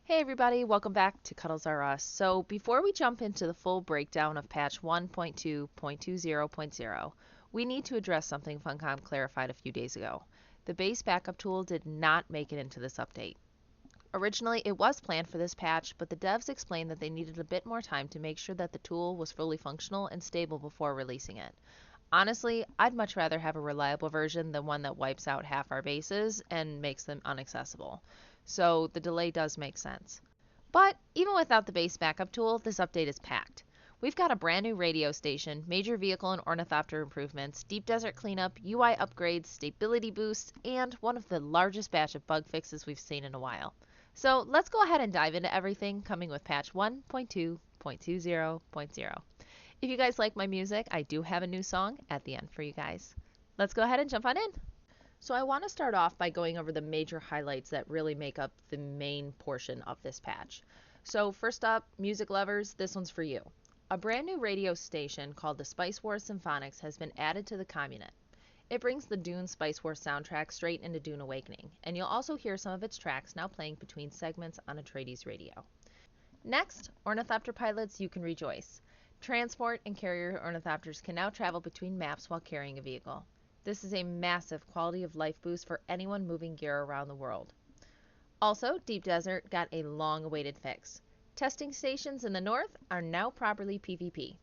Hey everybody, welcome back to CuddlesRUs. So before we jump into the full breakdown of patch 1.2.20.0, we need to address something Funcom clarified a few days ago. The base backup tool did not make it into this update. Originally, it was planned for this patch, but the devs explained that they needed a bit more time to make sure that the tool was fully functional and stable before releasing it. Honestly, I'd much rather have a reliable version than one that wipes out half our bases and makes them inaccessible. So the delay does make sense. But even without the base backup tool, this update is packed. We've got a brand new radio station, major vehicle and ornithopter improvements, deep desert cleanup, UI upgrades, stability boosts, and one of the largest batch of bug fixes we've seen in a while. So let's go ahead and dive into everything coming with patch 1.2.20.0. If you guys like my music, I do have a new song at the end for you guys. Let's go ahead and jump on in. So I want to start off by going over the major highlights that really make up the main portion of this patch. So first up, music lovers, this one's for you. A brand new radio station called the Spice Wars Symphonics has been added to the Community. It brings the Dune Spice Wars soundtrack straight into Dune Awakening, and you'll also hear some of its tracks now playing between segments on Atreides radio. Next, ornithopter pilots, you can rejoice. Transport and carrier ornithopters can now travel between maps while carrying a vehicle. This is a massive quality of life boost for anyone moving gear around the world. Also, Deep Desert got a long-awaited fix. Testing stations in the north are now properly PvP,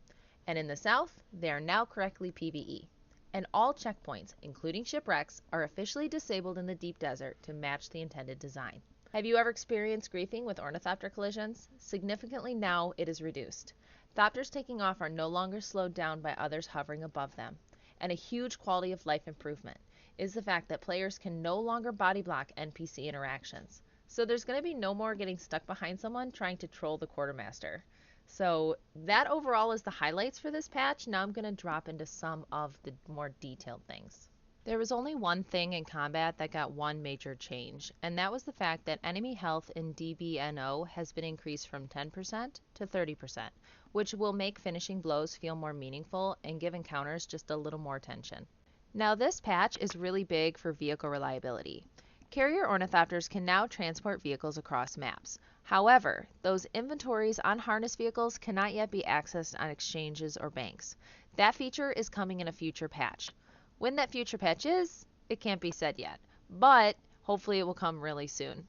and in the south, they are now correctly PvE. And all checkpoints, including shipwrecks, are officially disabled in the Deep Desert to match the intended design. Have you ever experienced griefing with ornithopter collisions? Significantly now it is reduced. Thopters taking off are no longer slowed down by others hovering above them. And a huge quality of life improvement is the fact that players can no longer body block NPC interactions. So there's going to be no more getting stuck behind someone trying to troll the quartermaster. So that overall is the highlights for this patch. Now I'm going to drop into some of the more detailed things. There was only one thing in combat that got one major change, and that was the fact that enemy health in DBNO has been increased from 10% to 30%, which will make finishing blows feel more meaningful and give encounters just a little more tension. Now this patch is really big for vehicle reliability. Carrier ornithopters can now transport vehicles across maps. However, those inventories on harness vehicles cannot yet be accessed on exchanges or banks. That feature is coming in a future patch. When that future patch is, it can't be said yet, but hopefully it will come really soon.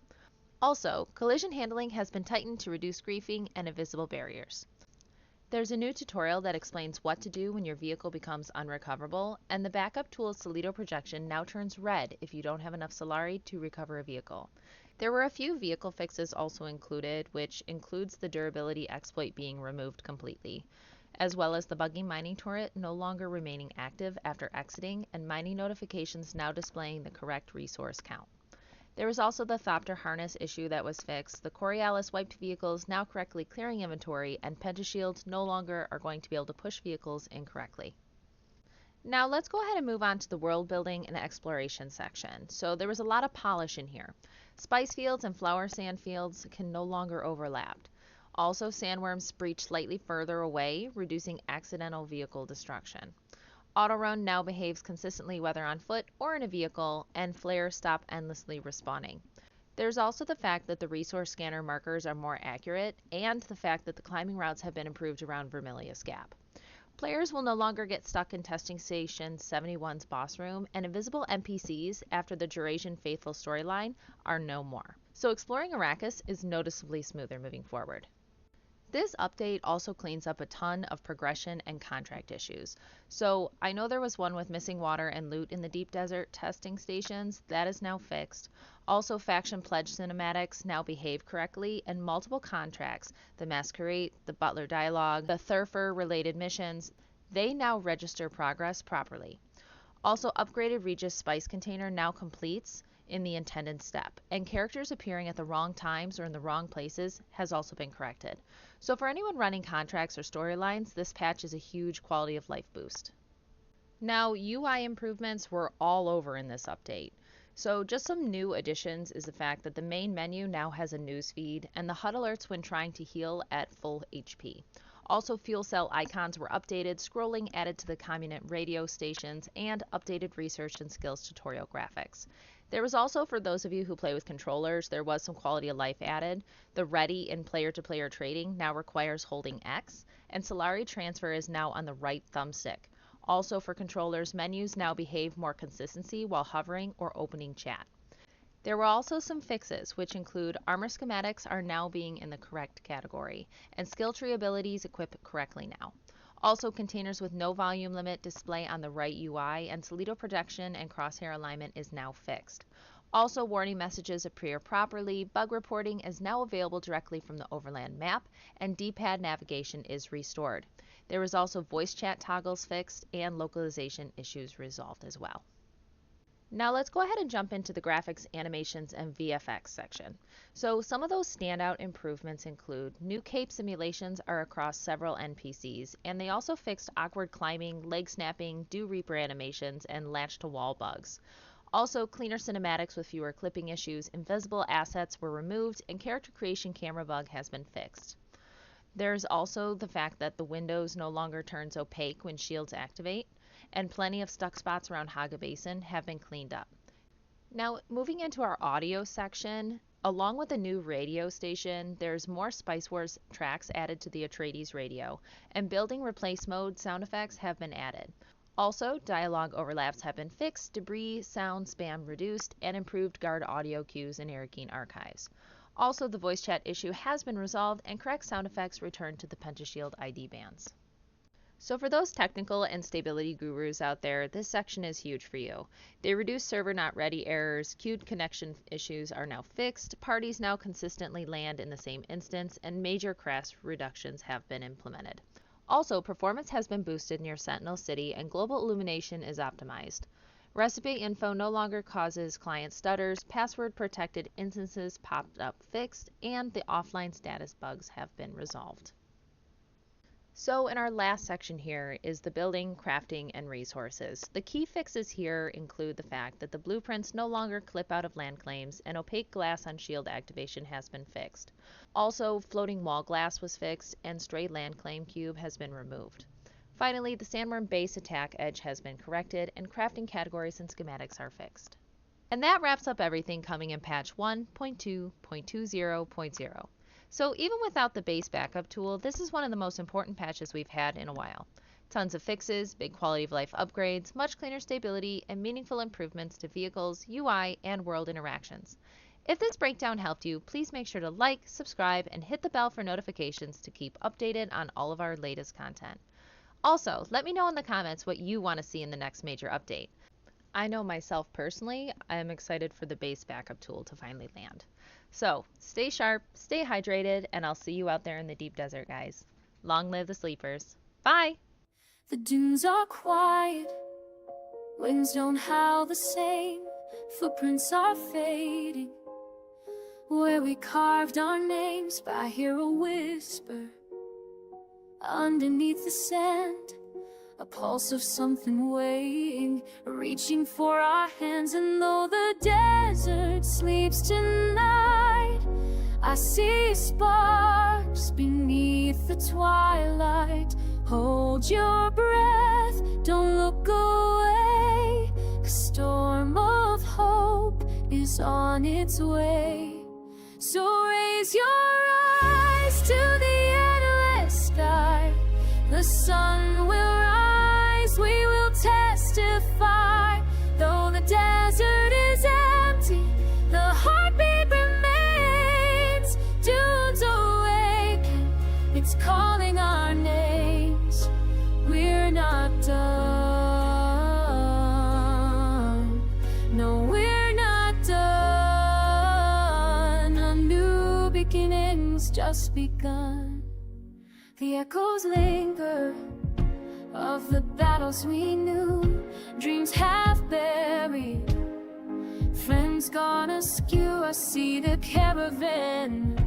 Also, collision handling has been tightened to reduce griefing and invisible barriers. There's a new tutorial that explains what to do when your vehicle becomes unrecoverable, and the backup tool's Solido projection now turns red if you don't have enough Solari to recover a vehicle. There were a few vehicle fixes also included, which includes the durability exploit being removed completely, as well as the buggy mining turret no longer remaining active after exiting, and mining notifications now displaying the correct resource count. There was also the Thopter harness issue that was fixed, the Coriolis wiped vehicles now correctly clearing inventory, and pentashields no longer are going to be able to push vehicles incorrectly. Now let's go ahead and move on to the world building and exploration section. So there was a lot of polish in here. Spice fields and flower sand fields can no longer overlap. Also, sandworms breach slightly further away, reducing accidental vehicle destruction. Autorun now behaves consistently whether on foot or in a vehicle, and flares stop endlessly respawning. There's also the fact that the resource scanner markers are more accurate, and the fact that the climbing routes have been improved around Vermilius Gap. Players will no longer get stuck in Testing Station 71's boss room, and invisible NPCs after the Duration Faithful storyline are no more. So exploring Arrakis is noticeably smoother moving forward. This update also cleans up a ton of progression and contract issues. So I know there was one with missing water and loot in the Deep Desert testing stations. That is now fixed. Also, faction pledge cinematics now behave correctly, and multiple contracts, the Masquerade, the Butler Dialogue, the Thurfer related missions, they now register progress properly. Also, upgraded Regis Spice container now completes in the intended step, and characters appearing at the wrong times or in the wrong places has also been corrected. So for anyone running contracts or storylines, this patch is a huge quality of life boost. Now, UI improvements were all over in this update. So just some new additions is the fact that the main menu now has a news feed and the HUD alerts when trying to heal at full HP. Also, fuel cell icons were updated, scrolling added to the Communant radio stations, and updated research and skills tutorial graphics. There was also, for those of you who play with controllers, there was some quality of life added. The ready in player-to-player trading now requires holding X, and Solari transfer is now on the right thumbstick. Also for controllers, menus now behave more consistency while hovering or opening chat. There were also some fixes, which include armor schematics are now being in the correct category, and skill tree abilities equip correctly now. Also, containers with no volume limit display on the right UI, and Toledo projection and crosshair alignment is now fixed. Also, warning messages appear properly, bug reporting is now available directly from the Overland map, and D-pad navigation is restored. There was also voice chat toggles fixed and localization issues resolved as well. Now let's go ahead and jump into the graphics, animations, and VFX section. So some of those standout improvements include new cape simulations are across several NPCs, and they also fixed awkward climbing, leg snapping, dew reaper animations, and latch to wall bugs. Also, cleaner cinematics with fewer clipping issues, invisible assets were removed, and character creation camera bug has been fixed. There's also the fact that the windows no longer turns opaque when shields activate, and plenty of stuck spots around Haga Basin have been cleaned up. Now, moving into our audio section, along with a new radio station, there's more Spice Wars tracks added to the Atreides radio, and building replace mode sound effects have been added. Also, dialogue overlaps have been fixed, debris sound spam reduced, and improved guard audio cues in Arrakeen archives. Also, the voice chat issue has been resolved, and correct sound effects returned to the Pentashield ID bands. So for those technical and stability gurus out there, this section is huge for you. They reduced server not ready errors, queued connection issues are now fixed, parties now consistently land in the same instance, and major crash reductions have been implemented. Also, performance has been boosted near Sentinel City and global illumination is optimized. Recipe info no longer causes client stutters, password protected instances popped up fixed, and the offline status bugs have been resolved. So in our last section here is the building, crafting, and resources. The key fixes here include the fact that the blueprints no longer clip out of land claims and opaque glass on shield activation has been fixed. Also, floating wall glass was fixed and stray land claim cube has been removed. Finally, the sandworm base attack edge has been corrected and crafting categories and schematics are fixed. And that wraps up everything coming in patch 1.2.20.0. So even without the base backup tool, this is one of the most important patches we've had in a while. Tons of fixes, big quality of life upgrades, much cleaner stability, and meaningful improvements to vehicles, UI, and world interactions. If this breakdown helped you, please make sure to like, subscribe, and hit the bell for notifications to keep updated on all of our latest content. Also, let me know in the comments what you want to see in the next major update. I know myself personally, I am excited for the base backup tool to finally land. So, stay sharp, stay hydrated, and I'll see you out there in the deep desert, guys. Long live the sleepers. Bye! The dunes are quiet, winds don't howl the same, footprints are fading. Where we carved our names, but I hear a whisper underneath the sand, a pulse of something waiting, reaching for our hands. And though the desert sleeps tonight, I see sparks beneath the twilight. Hold your breath, don't look away. A storm of hope is on its way. So raise your eyes to the endless sky. The sun will rise, we will testify. Though the desert is empty, the heartbeat remains. Dunes awaken, it's calling our names. We're not done. No, we're not done. A new beginning's just begun. The echoes linger of the battles we knew, dreams half buried, friends gone askew. I see the caravan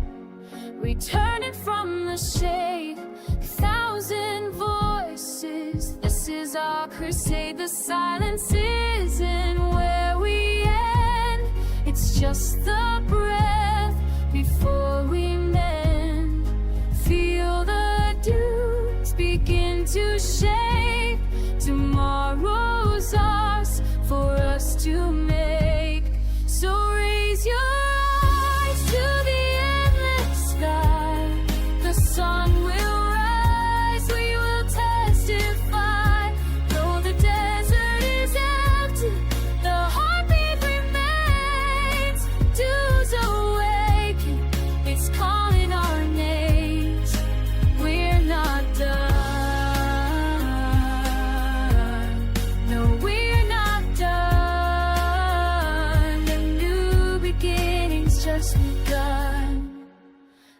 returning from the shade, 1,000 voices. This is our crusade. The silence isn't where we end, it's just the breath before we mend. Feel the dunes begin to shake. Tomorrow's ours for us to make.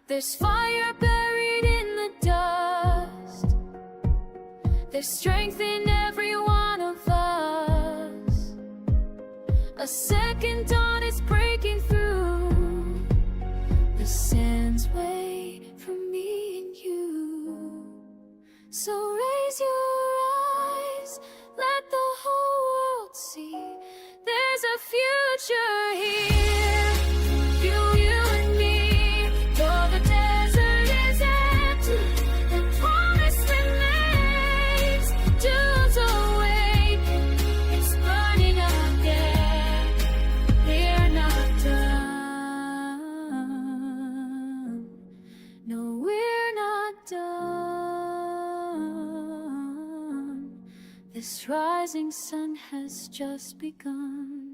There's fire buried in the dust. There's strength in every one of us. A second dawn is breaking through. The sands wait for me and you. So raise your eyes, let the whole world see. There's a future here. You and me. Though the desert is empty, the promise remains. Dunes awake, it's burning again. We're not done. No, we're not done. This rising sun has just begun.